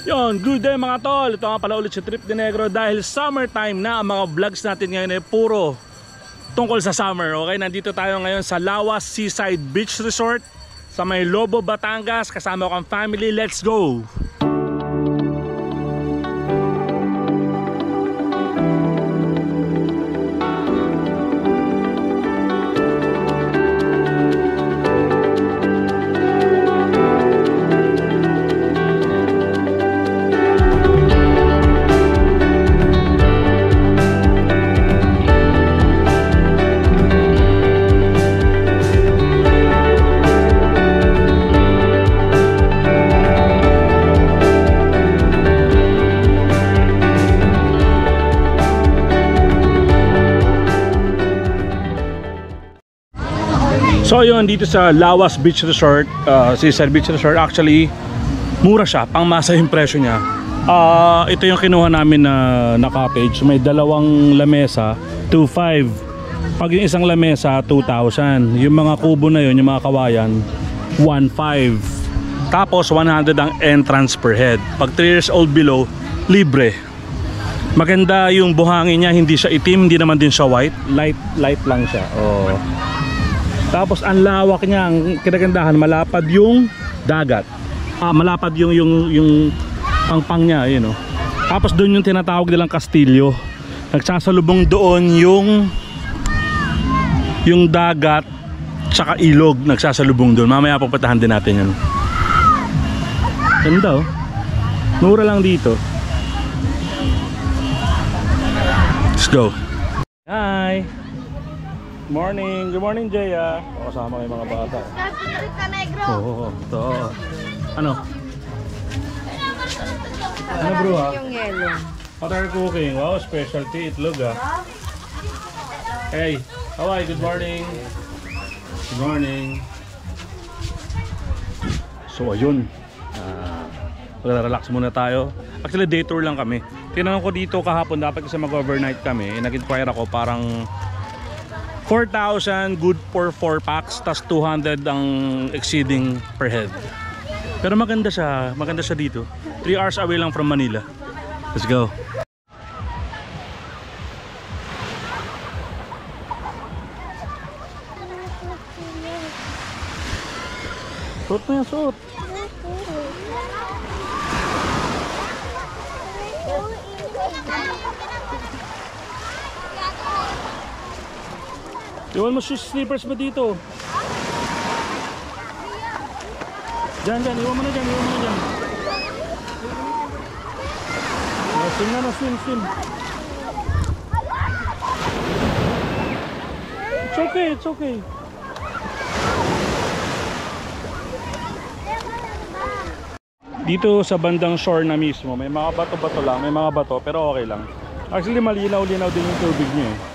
Yon, good day mga tol. Ito nga pala ulit si Trip de Negro dahil summertime na. Ang mga vlogs natin ngayon ay puro tungkol sa summer. Okay, nandito tayo ngayon sa Lawas Seaside Beach Resort sa may Lobo, Batangas. Kasama ko ang family. Let's go! So yun, dito sa Lawas Beach Resort, Seaside Beach Resort, actually mura siya, pangmasa yung presyo niya. Ito yung kinuha namin na cottage. May dalawang lamesa, 2,500. Pag yung isang lamesa, 2,000. Yung mga kubo na yun, yung mga kawayan, 1,500. Tapos 100 ang entrance per head. Pag 3 years old below, libre. Maganda yung buhangin niya, hindi siya itim, hindi naman din siya white. Light lang siya. Oh. Tapos ang lawak niya, ang kinagandahan, malapad yung dagat. Malapad yung pangpang niya, you know. Tapos doon yung tinatawag nilang Kastilyo. Nagsasalubong doon yung dagat tsaka ilog, nagsasalubong doon. Mamaya pupuntahan din natin yun. Ganda oh. Mura lang dito. Let's go. Hi. Morning, good morning Jaya. Kasama kayo mga bata. Oo, ito. Ano? Ano bro ha? Yung yellow. Water cooking, wow, specialty itlog ha. Hey, hi, good morning. Good morning. So ayun, relax muna tayo. Actually day tour lang kami. Tinanong ko dito kahapon, dapat kasi mag-overnight kami. Nag-inquire ako, parang 4,000 good for 4 packs, tas 200 ang exceeding per head. Pero maganda siya dito. 3 hours away lang from Manila. Let's go. Suot mo yan, suot. Iwan mo slippers mo dito. Diyan, iwan mo na dyan, Swim na, swim. It's okay. Dito sa bandang shore na mismo, may mga bato-bato lang, may mga bato, pero okay lang. Actually, malinaw-linaw din yung tubig niya eh.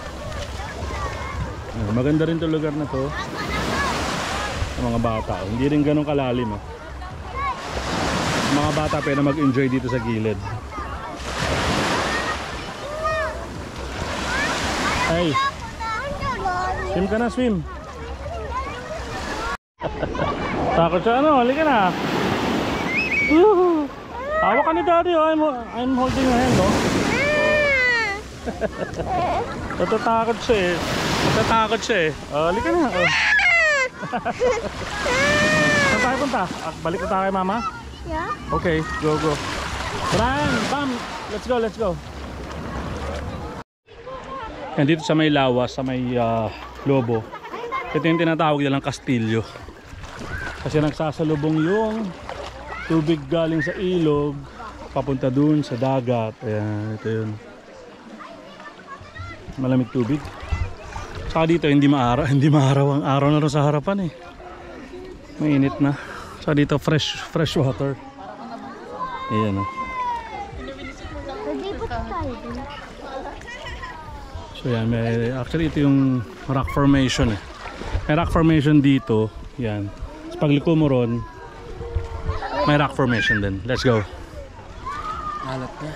Maganda rin itong lugar na to sa mga bata. Hindi rin ganun kalalim eh. Mga bata pwede mag-enjoy dito sa gilid. Hey, swim ka na, swim. Takot siya, ano, halika na. Hawak ka ni daddy, oh. I'm holding your hand, oh. Natatakot siya eh. Halika na, oh. Saan tayo punta? Balik na tayo kay mama? Yeah. Okay, go. Ryan, bam! Let's go. Yan, dito sa may Lawas, sa may Lobo. Ito yung tinatawag nilang Kastilyo. Kasi nagsasalubong yung tubig galing sa ilog papunta dun sa dagat. Ayan, ito yun. Malamig tubig. Saka dito hindi maaraw ang araw na rin sa harapan eh. Mainit na. Saka dito fresh water. Ayan oh. So yan, actually ito yung rock formation eh. May rock formation dito. Yan. Sa pagliko mo ron, may rock formation din. Let's go. Alat na.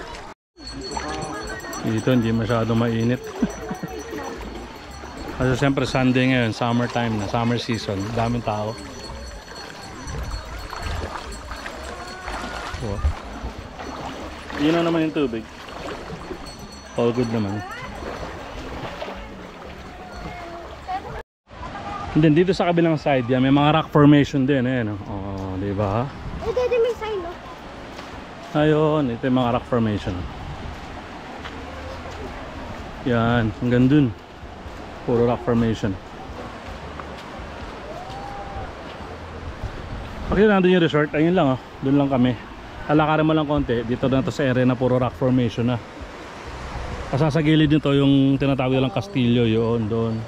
Dito hindi masyado mainit. Kasi siyempre Sunday ngayon, summer time na, summer season, daming tao. So, Yun na naman yung tubig. All good naman. And then dito sa kabilang side yan, may mga rock formation din. Ayan, oh, diba? Eh, dito may sign, no? Ayun, ito yung mga rock formation. Yan, hanggang dun. Puro rock formation. Pag nandun yung resort, ayun lang, oh. Dun lang kami. Lalakarin mo lang konti. Dito na to sa area na puro rock formation na. Kasi sa gilid nito yung tinatawag nilang Castillo, yun, doon.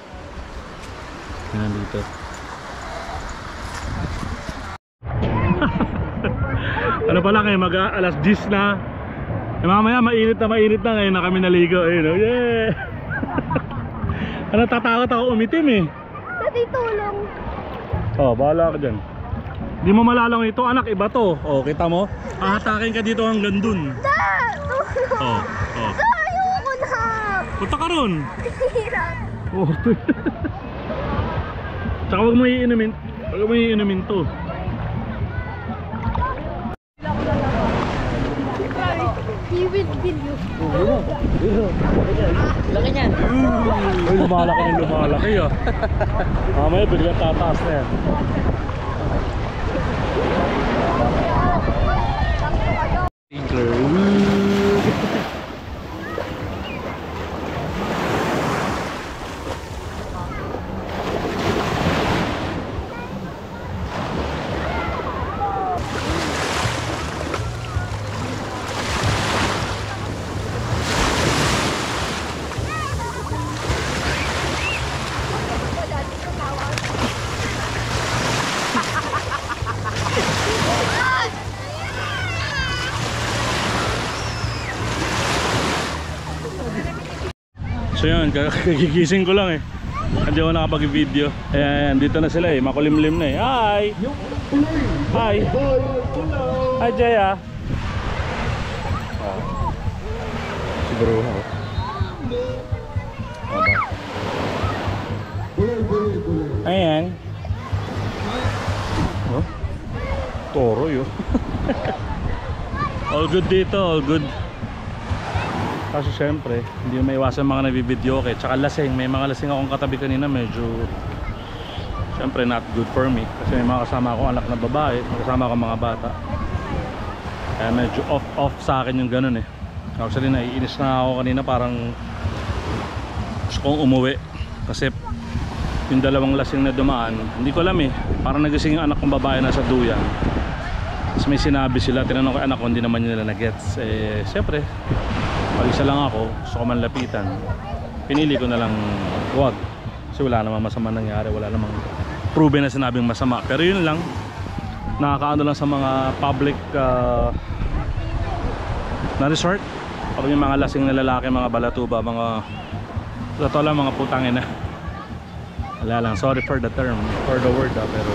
Yan dito. Ano pala kayo, alas 10 na. Eh, mamaya mainit na ngayon na kami naligo. Ayun, oh, yeah! Ano, tatakot ako umitim eh. Dati tulong. Oh, bahala ka dyan. Di mo malalang ito, anak, iba to. Oh, kita mo? Ahatakin ka dito hanggang dun. Tulong. Oh, oh. Ayoko na. Punta ka ron. Hirap. Oh. Tsaka huwag mo iinumin to. He will kill you. Laki niyan. Uy, lumalaki ah. Mamaya biglang tataas na yan. So yun, kagigising ko lang eh. Hindi ako nakapag-video. Ayan, dito na sila eh, makulimlim na eh. Hi! Hi! Hi, Jaya! Oh. Siguro ako. Ayan. Oh, toro yun. All good dito, all good. Kasi syempre, hindi may iwasan mga nabibideo okay. Tsaka lasing, may mga lasing akong katabi kanina, medyo syempre not good for me. Kasi may mga kasama akong anak na babae, may kasama akong mga bata. Kaya medyo off sa akin yung ganun eh. Actually naiinis na ako kanina, parang gusto kong umuwi. Kasi yung dalawang lasing na dumaan, hindi ko alam eh, parang nagising yung anak kong babae na sa duyan. Tapos may sinabi sila, tinanong ko anak ko, hindi naman nila na-gets. Eh syempre, pag-isa lang ako, gusto ko man lapitan. Pinili ko na lang huwag. Kasi wala namang masama nangyari, wala namang proven na sinabing masama. Pero yun lang, nakakaano lang sa mga public na resort. Pag yung mga lasing na lalaki, mga balatuba, mga totoo lang, mga putangin na. Wala lang, sorry for the term, for the word pero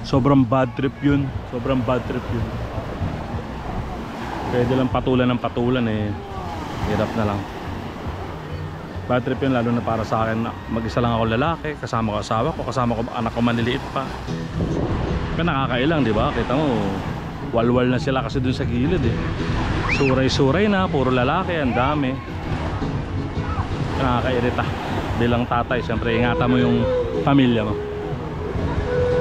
sobrang bad trip yun. Sobrang bad trip yun. Pwede lang patulan ng patulan eh, hirap na lang. Bad trip yun, lalo na para sa akin. Mag-isa lang ako lalaki, kasama ko asawa ko, kasama ko anak ko maniliit pa. Kaya nakakailang, di ba? Kita mo, walwal na sila kasi dun sa gilid eh. Suray-suray na, puro lalaki, ang dami. Nakakairita. Bilang tatay, siyempre ingatan mo yung pamilya mo.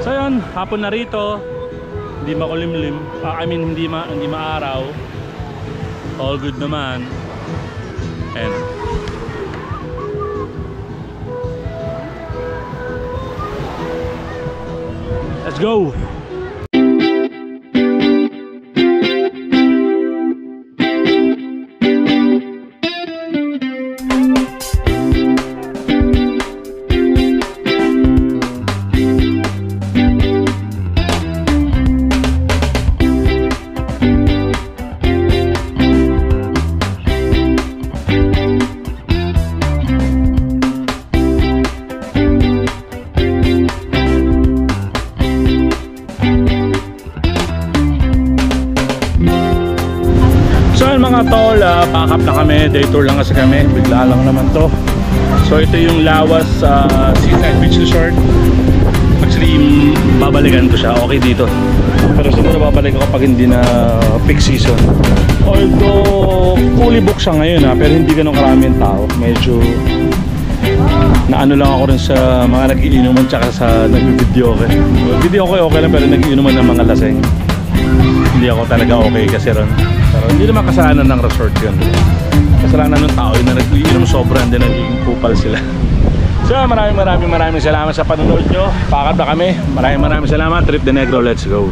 So yun, hapon na rito. Hindi makulimlim, I mean hindi maaraw. All good naman. And let's go. Mga tol, pack up na kami. Day tour lang kasi kami, bigla lang naman to. So ito yung Lawas Seaside Beach Resort. Actually, babalikan ko siya. Okay dito. Pero siguro babalik ako pag hindi na peak season. Although, fully booked siya ngayon ha, pero hindi ganun karami yung tao. Medyo na ano lang ako rin sa mga nag-iinuman tsaka sa nag-video okay. Video okay lang pero nag-iinuman ng mga laseng. Hindi ako talaga okay kasi ron. Pero hindi naman kasalanan ng resort yun. Kasalanan ng tao yun na nag-iinom sobra and then nagiging kupal sila. So maraming salamat sa panonood nyo. Pakad na kami. Maraming salamat. Trip de Negro, let's go.